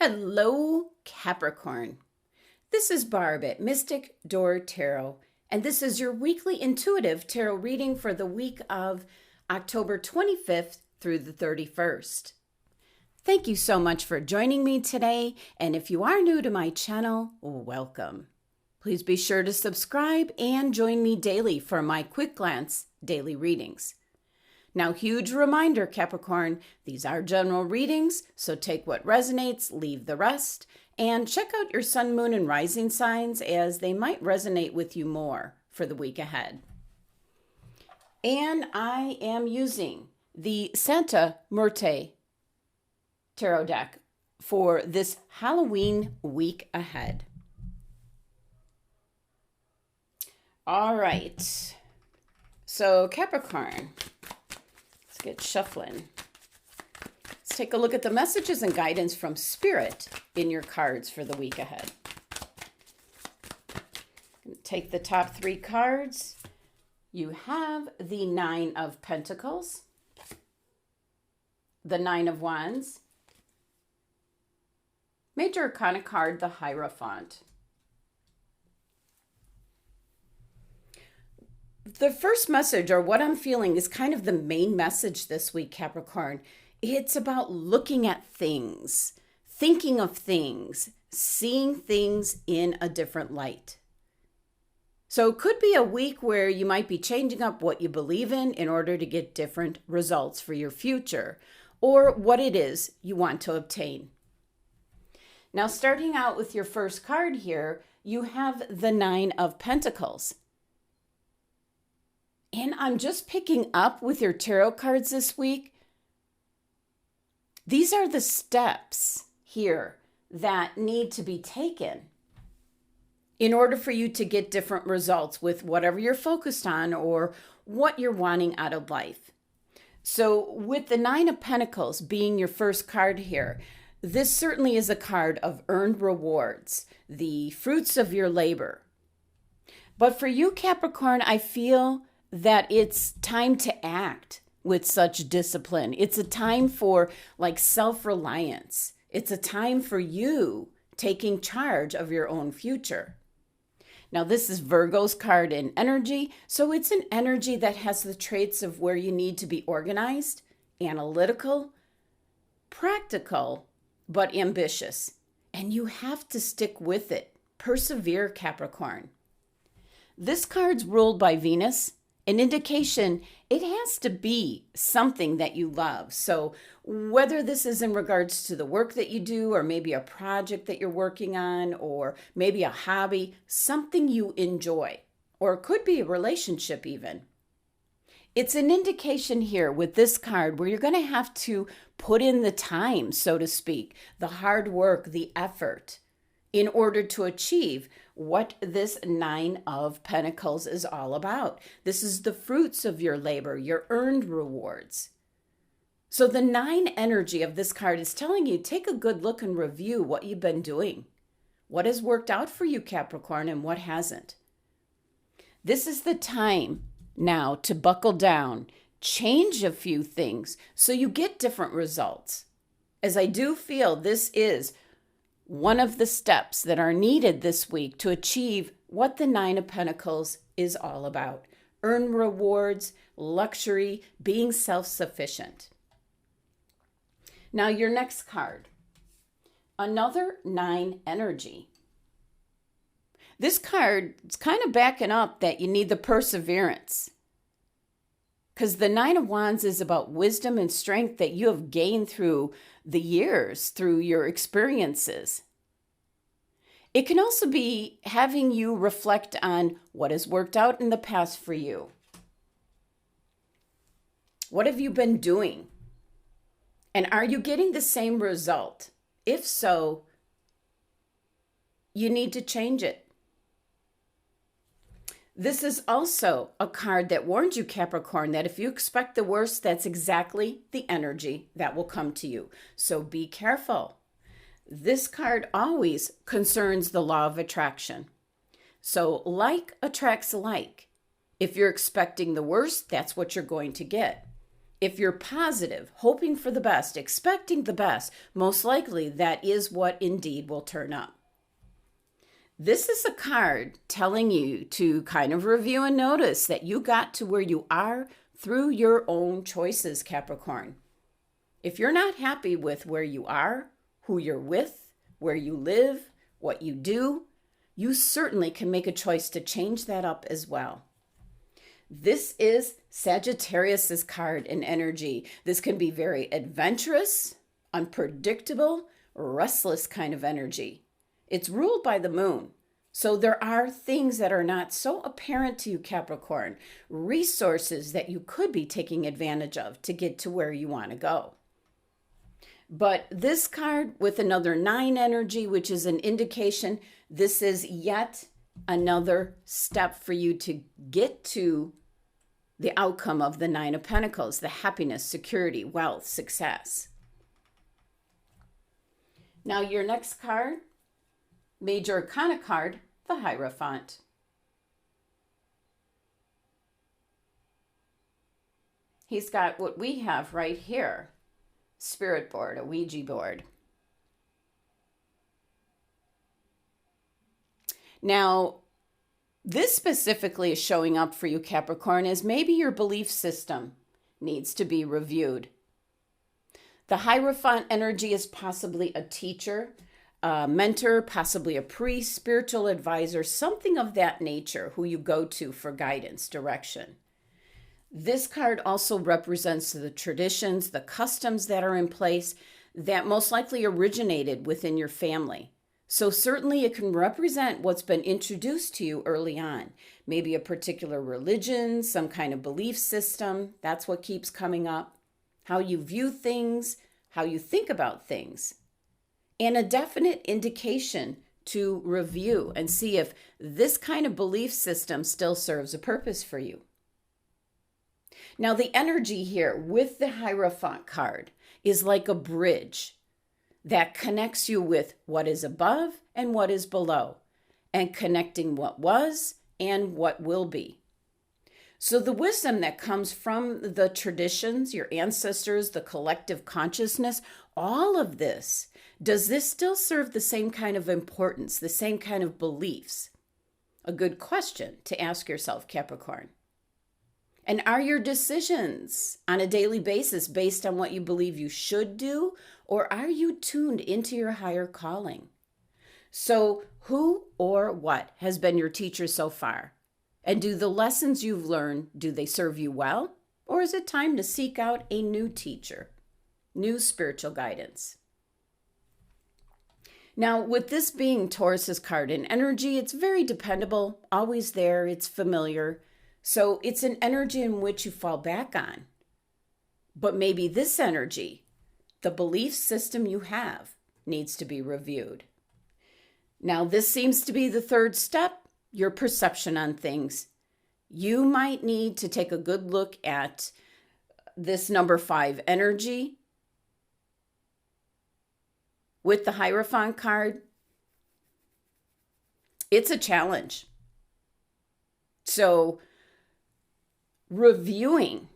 Hello, Capricorn. This is Barb at Mystic Door Tarot, and this is your weekly intuitive tarot reading for the week of October 25th through the 31st. Thank you so much for joining me today, and if you are new to my channel, welcome. Please be sure to subscribe and join me daily for my quick glance daily readings. Now, huge reminder, Capricorn, these are general readings, so take what resonates, leave the rest, and check out your sun, moon, and rising signs as they might resonate with you more for the week ahead. And I am using the Santa Muerte tarot deck for this Halloween week ahead. All right, so Capricorn, get shuffling. Let's take a look at the messages and guidance from Spirit in your cards for the week ahead. Take the top three cards. You have the Nine of Pentacles, the Nine of Wands, Major Arcana card, the Hierophant. The first message, or what I'm feeling, is kind of the main message this week, Capricorn. It's about looking at things, thinking of things, seeing things in a different light. So it could be a week where you might be changing up what you believe in order to get different results for your future, or what it is you want to obtain. Now, starting out with your first card here, you have the Nine of Pentacles. And I'm just picking up with your tarot cards this week. These are the steps here that need to be taken in order for you to get different results with whatever you're focused on or what you're wanting out of life. So with the Nine of Pentacles being your first card here, this certainly is a card of earned rewards, the fruits of your labor. But for you, Capricorn, I feel that it's time to act with such discipline. It's a time for self-reliance. It's a time for you taking charge of your own future. Now, this is Virgo's card in energy, so it's an energy that has the traits of where you need to be organized, analytical, practical, but ambitious. And you have to stick with it. Persevere, Capricorn. This card's ruled by Venus, an indication it has to be something that you love. So whether this is in regards to the work that you do, or maybe a project that you're working on, or maybe a hobby, something you enjoy, or it could be a relationship even. It's an indication here with this card where you're going to have to put in the time, so to speak, the hard work, the effort, in order to achieve what this Nine of Pentacles is all about. This is the fruits of your labor, your earned rewards. So the Nine energy of this card is telling you, take a good look and review what you've been doing. What has worked out for you, Capricorn, and what hasn't. This is the time now to buckle down, change a few things so you get different results. As I do feel this is one of the steps that are needed this week to achieve what the Nine of Pentacles is all about. Earn rewards, luxury, being self-sufficient. Now, your next card, another Nine energy. This card is kind of backing up that you need the perseverance, because the Nine of Wands is about wisdom and strength that you have gained through the years, through your experiences. It can also be having you reflect on what has worked out in the past for you. What have you been doing? And are you getting the same result? If so, you need to change it. This is also a card that warns you, Capricorn, that if you expect the worst, that's exactly the energy that will come to you. So be careful. This card always concerns the law of attraction. So like attracts like. If you're expecting the worst, that's what you're going to get. If you're positive, hoping for the best, expecting the best, most likely that is what indeed will turn up. This is a card telling you to kind of review and notice that you got to where you are through your own choices, Capricorn. If you're not happy with where you are, who you're with, where you live, what you do, you certainly can make a choice to change that up as well. This is Sagittarius's card and energy. This can be very adventurous, unpredictable, restless kind of energy. It's ruled by the moon. So there are things that are not so apparent to you, Capricorn, resources that you could be taking advantage of to get to where you want to go. But this card with another 9 energy, which is an indication this is yet another step for you to get to the outcome of the 9 of Pentacles, the happiness, security, wealth, success. Now your next card, Major Arcana card, the Hierophant. He's got what we have right here, Spirit board, a Ouija board. Now, this specifically is showing up for you, Capricorn, as maybe your belief system needs to be reviewed. The Hierophant energy is possibly a teacher, a mentor, possibly a priest, spiritual advisor, something of that nature who you go to for guidance, direction. This card also represents the traditions, the customs that are in place that most likely originated within your family. So certainly it can represent what's been introduced to you early on. Maybe a particular religion, some kind of belief system. That's what keeps coming up. How you view things, how you think about things. And a definite indication to review and see if this kind of belief system still serves a purpose for you. Now, the energy here with the Hierophant card is like a bridge that connects you with what is above and what is below, and connecting what was and what will be. So the wisdom that comes from the traditions, your ancestors, the collective consciousness, all of this, does this still serve the same kind of importance, the same kind of beliefs? A good question to ask yourself, Capricorn. And are your decisions on a daily basis based on what you believe you should do, or are you tuned into your higher calling? So who or what has been your teacher so far? And do the lessons you've learned, do they serve you well? Or is it time to seek out a new teacher, new spiritual guidance? Now, with this being Taurus's card in energy, it's very dependable, always there, it's familiar. So it's an energy in which you fall back on. But maybe this energy, the belief system you have, needs to be reviewed. Now, this seems to be the third step, your perception on things. You might need to take a good look at this number 5 energy with the Hierophant card. It's a challenge. So reviewing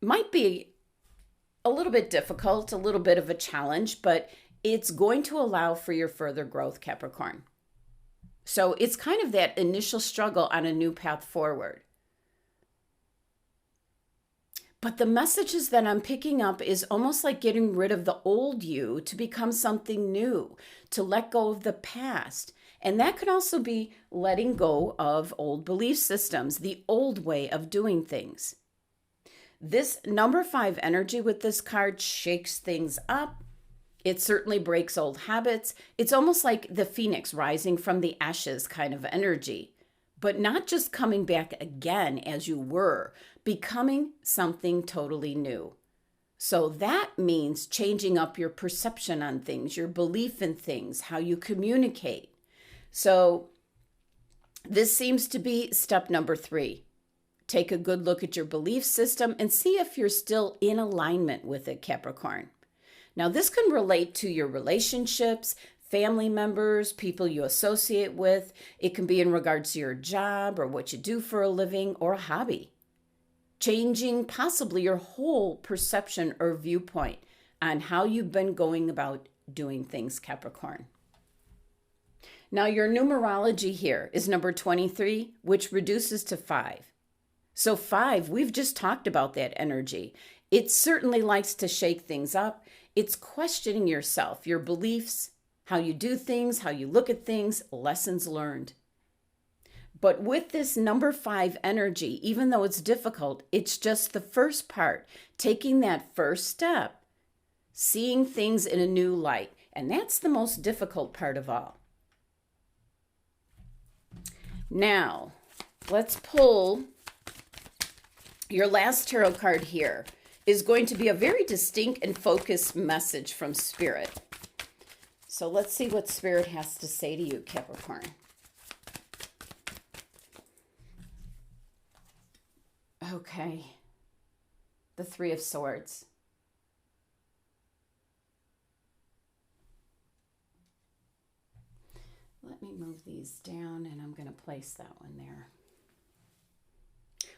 might be a little bit difficult, a little bit of a challenge, but it's going to allow for your further growth, Capricorn. So it's kind of that initial struggle on a new path forward. But the messages that I'm picking up is almost like getting rid of the old you to become something new, to let go of the past. And that could also be letting go of old belief systems, the old way of doing things. This number 5 energy with this card shakes things up. It certainly breaks old habits. It's almost like the phoenix rising from the ashes kind of energy, but not just coming back again as you were, becoming something totally new. So that means changing up your perception on things, your belief in things, how you communicate. So this seems to be step number 3. Take a good look at your belief system and see if you're still in alignment with it, Capricorn. Now, this can relate to your relationships, family members, people you associate with. It can be in regards to your job or what you do for a living or a hobby. changing possibly your whole perception or viewpoint on how you've been going about doing things, Capricorn. Now, your numerology here is number 23, which reduces to 5. So 5, we've just talked about that energy. It certainly likes to shake things up. It's questioning yourself, your beliefs, how you do things, how you look at things, lessons learned. But with this number 5 energy, even though it's difficult, it's just the first part, taking that first step, seeing things in a new light. And that's the most difficult part of all. Now, let's pull your last tarot card here. Is going to be a very distinct and focused message from Spirit. So let's see what Spirit has to say to you, Capricorn. Okay. The 3 of Swords. Let me move these down, and I'm going to place that one there.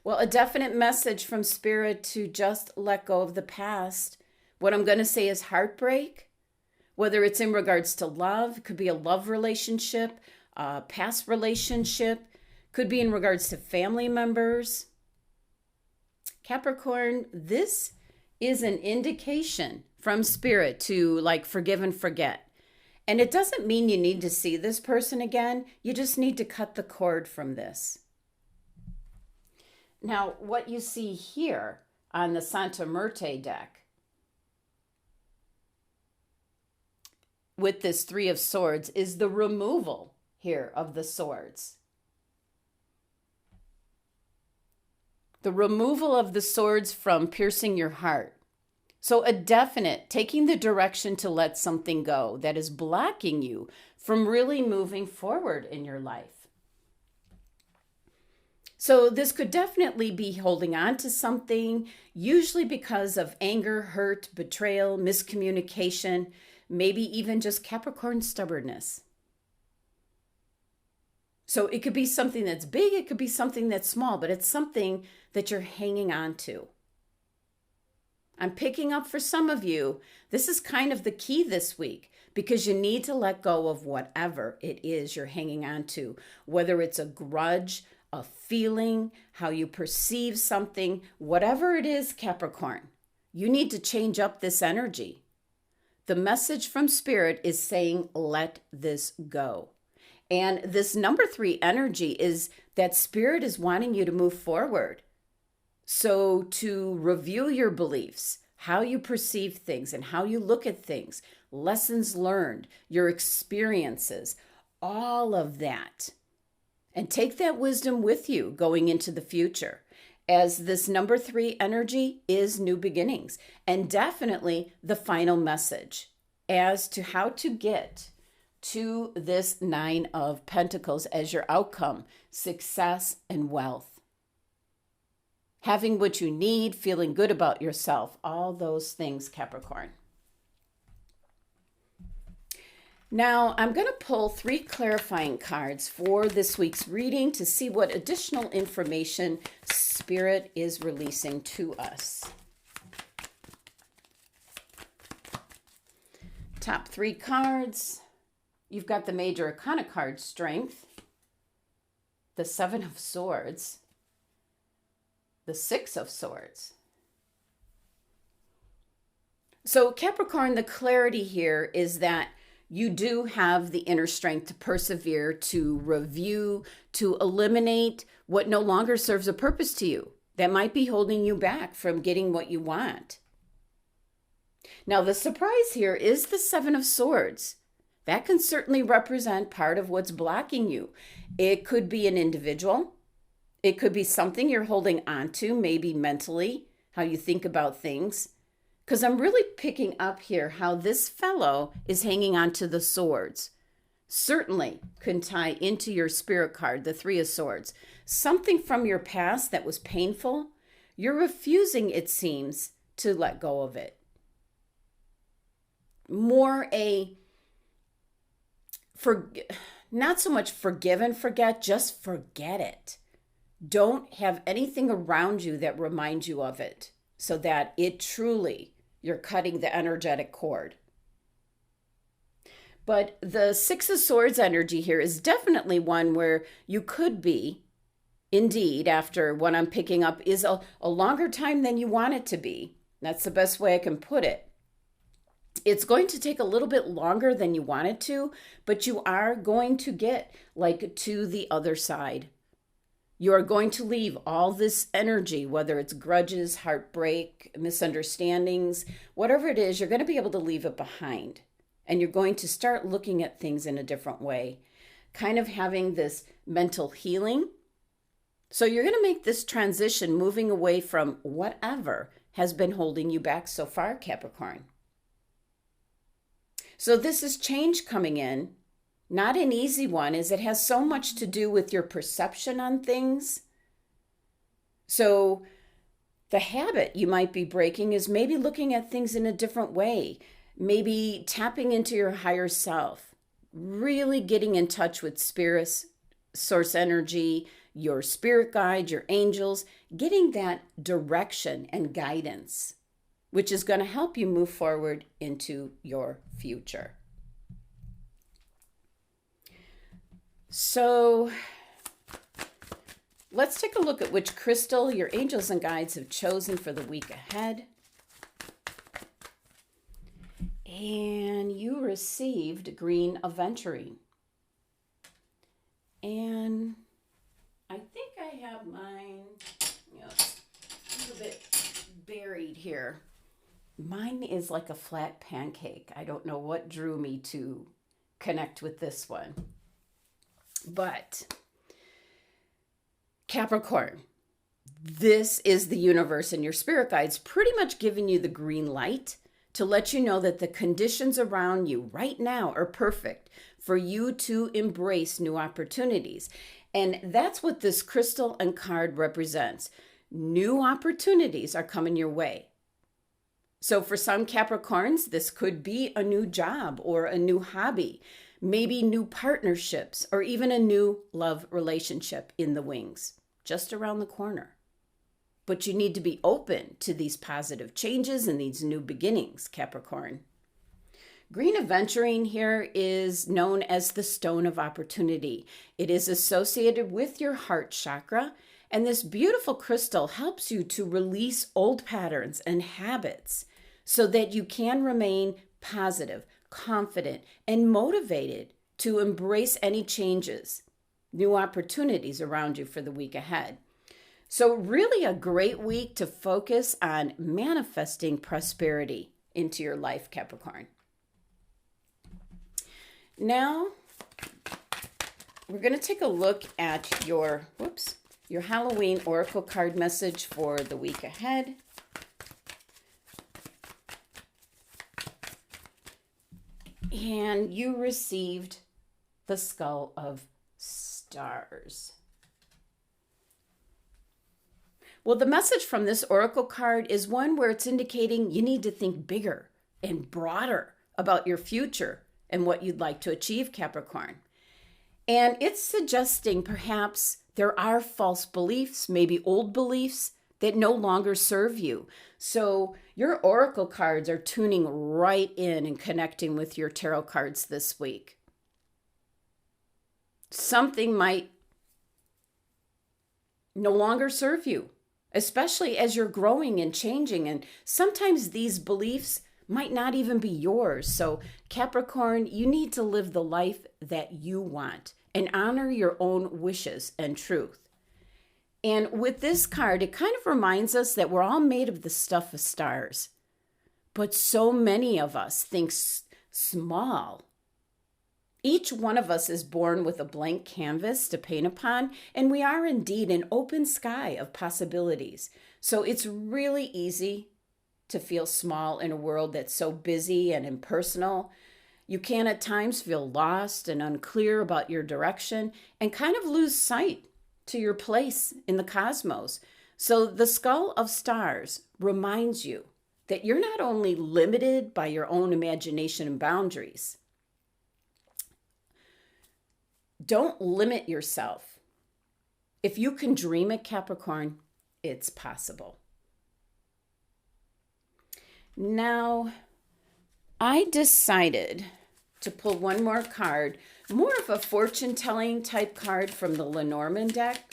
Well, a definite message from Spirit to just let go of the past. What I'm going to say is heartbreak, whether it's in regards to love, it could be a love relationship, a past relationship, could be in regards to family members. Capricorn, this is an indication from Spirit to like forgive and forget. And it doesn't mean you need to see this person again. You just need to cut the cord from this. Now, what you see here on the Santa Muerte deck with this 3 of Swords is the removal here of the swords. The removal of the swords from piercing your heart. So a definite taking the direction to let something go that is blocking you from really moving forward in your life. So this could definitely be holding on to something, usually because of anger, hurt, betrayal, miscommunication, maybe even just Capricorn stubbornness. So it could be something that's big, it could be something that's small, but it's something that you're hanging on to. I'm picking up for some of you, this is kind of the key this week because you need to let go of whatever it is you're hanging on to, whether it's a grudge, a feeling, how you perceive something, whatever it is, Capricorn, you need to change up this energy. The message from Spirit is saying, let this go. And this number 3 energy is that Spirit is wanting you to move forward. So to review your beliefs, how you perceive things and how you look at things, lessons learned, your experiences, all of that. And take that wisdom with you going into the future, as this number 3 energy is new beginnings and definitely the final message as to how to get to this 9 of Pentacles as your outcome, success and wealth. Having what you need, feeling good about yourself, all those things, Capricorn. Now, I'm going to pull 3 clarifying cards for this week's reading to see what additional information Spirit is releasing to us. Top 3 cards. You've got the Major Arcana card, Strength, the 7 of Swords, the 6 of Swords. So, Capricorn, the clarity here is that you do have the inner strength to persevere, to review, to eliminate what no longer serves a purpose to you that might be holding you back from getting what you want. Now, the surprise here is the 7 of Swords. That can certainly represent part of what's blocking you. It could be an individual. It could be something you're holding on to, maybe mentally, how you think about things. Because I'm really picking up here how this fellow is hanging on to the swords. Certainly can tie into your Spirit card, the 3 of Swords. Something from your past that was painful. You're refusing, it seems, to let go of it. More not so much forgive and forget, just forget it. Don't have anything around you that reminds you of it, so that it truly, you're cutting the energetic cord. But the Six of Swords energy here is definitely one where you could be, indeed, after what I'm picking up, is a longer time than you want it to be. That's the best way I can put it. It's going to take a little bit longer than you want it to, but you are going to get like to the other side. You are going to leave all this energy, whether it's grudges, heartbreak, misunderstandings, whatever it is, you're going to be able to leave it behind. And you're going to start looking at things in a different way, kind of having this mental healing. So you're going to make this transition, moving away from whatever has been holding you back so far, Capricorn. So this is change coming in, not an easy one, as it has so much to do with your perception on things. So the habit you might be breaking is maybe looking at things in a different way, maybe tapping into your higher self, really getting in touch with spirit, source energy, your spirit guide, your angels, getting that direction and guidance, which is going to help you move forward into your future. So let's take a look at which crystal your angels and guides have chosen for the week ahead. And you received Green Aventurine. And I think I have mine, a little bit buried here. Mine is like a flat pancake. I don't know what drew me to connect with this one. But Capricorn, this is the universe and your spirit guides pretty much giving you the green light to let you know that the conditions around you right now are perfect for you to embrace new opportunities. And that's what this crystal and card represents. New opportunities are coming your way. So for some Capricorns, this could be a new job or a new hobby, maybe new partnerships, or even a new love relationship in the wings, just around the corner. But you need to be open to these positive changes and these new beginnings, Capricorn. Green Aventurine here is known as the Stone of Opportunity. It is associated with your heart chakra, and this beautiful crystal helps you to release old patterns and habits so that you can remain positive, confident, and motivated to embrace any changes, new opportunities around you for the week ahead. So really a great week to focus on manifesting prosperity into your life, Capricorn. Now, we're going to take a look at your Halloween Oracle card message for the week ahead. And you received the Skull of Stars. Well, the message from this Oracle card is one where it's indicating you need to think bigger and broader about your future and what you'd like to achieve, Capricorn. And it's suggesting perhaps there are false beliefs, maybe old beliefs that no longer serve you. So your Oracle cards are tuning right in and connecting with your tarot cards this week. Something might no longer serve you, especially as you're growing and changing. And sometimes these beliefs might not even be yours. So Capricorn, you need to live the life that you want and honor your own wishes and truth. And with this card, it kind of reminds us that we're all made of the stuff of stars. But so many of us think small. Each one of us is born with a blank canvas to paint upon, and we are indeed an open sky of possibilities. So it's really easy to feel small in a world that's so busy and impersonal. You can at times feel lost and unclear about your direction and kind of lose sight to your place in the cosmos. So the Skull of Stars reminds you that you're not only limited by your own imagination and boundaries. Don't limit yourself If you can dream it, Capricorn, it's possible. Now, I decided to pull one more card, more of a fortune-telling type card from the Lenormand deck.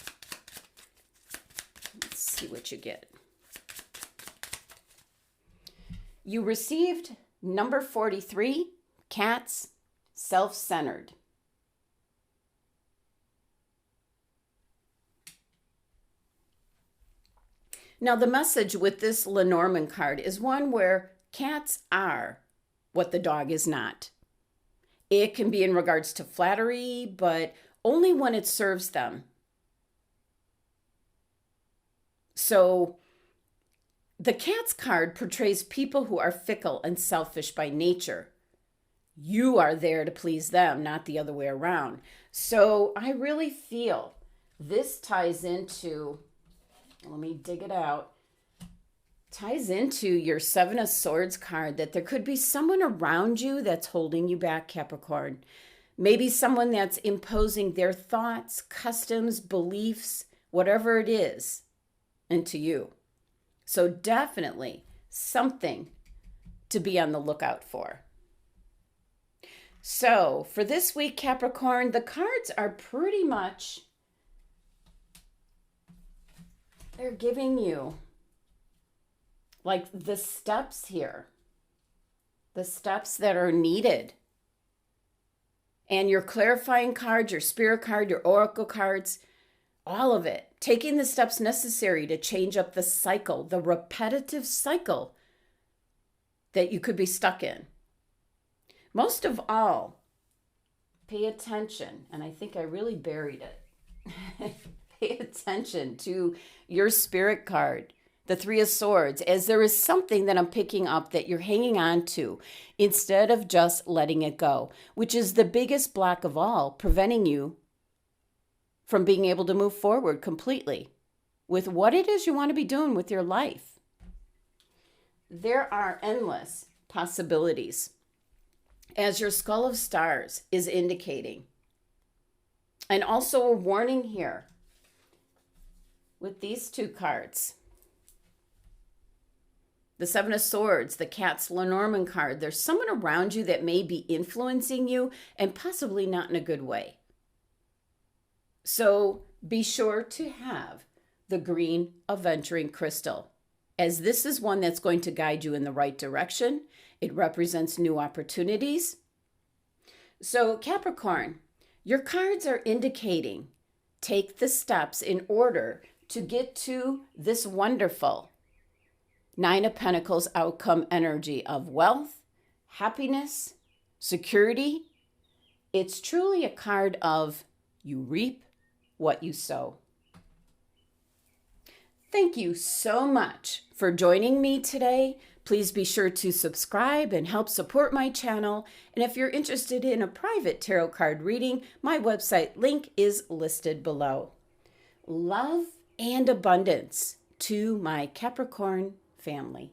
Let's see what you get. You received number 43, Cats, Self-Centered. Now, the message with this Lenormand card is one where cats are what the dog is not. It can be in regards to flattery, but only when it serves them. So, the Cats card portrays people who are fickle and selfish by nature. You are there to please them, not the other way around. So, I really feel this ties into, let me dig it out, ties into your Seven of Swords card, that there could be someone around you that's holding you back, Capricorn. Maybe someone that's imposing their thoughts, customs, beliefs, whatever it is, into you. So definitely something to be on the lookout for. So for this week, Capricorn, the cards are pretty much, they're giving you like the steps here, the steps that are needed. And your clarifying cards, your spirit card, your oracle cards, all of it, taking the steps necessary to change up the cycle, the repetitive cycle that you could be stuck in. Most of all, pay attention, and I think I really buried it. Pay attention to your spirit card, the Three of Swords, as there is something that I'm picking up that you're hanging on to instead of just letting it go, which is the biggest block of all, preventing you from being able to move forward completely with what it is you want to be doing with your life. There are endless possibilities, as your Skull of Stars is indicating. And also a warning here with these two cards. The Seven of Swords, the Cat's Lenormand card. There's someone around you that may be influencing you, and possibly not in a good way. So be sure to have the green aventurine crystal, as this is one that's going to guide you in the right direction. It represents new opportunities. So Capricorn, your cards are indicating take the steps in order to get to this wonderful Nine of Pentacles outcome energy of wealth, happiness, security. It's truly a card of you reap what you sow. Thank you so much for joining me today. Please be sure to subscribe and help support my channel. And if you're interested in a private tarot card reading, my website link is listed below. Love and abundance to my Capricorn family.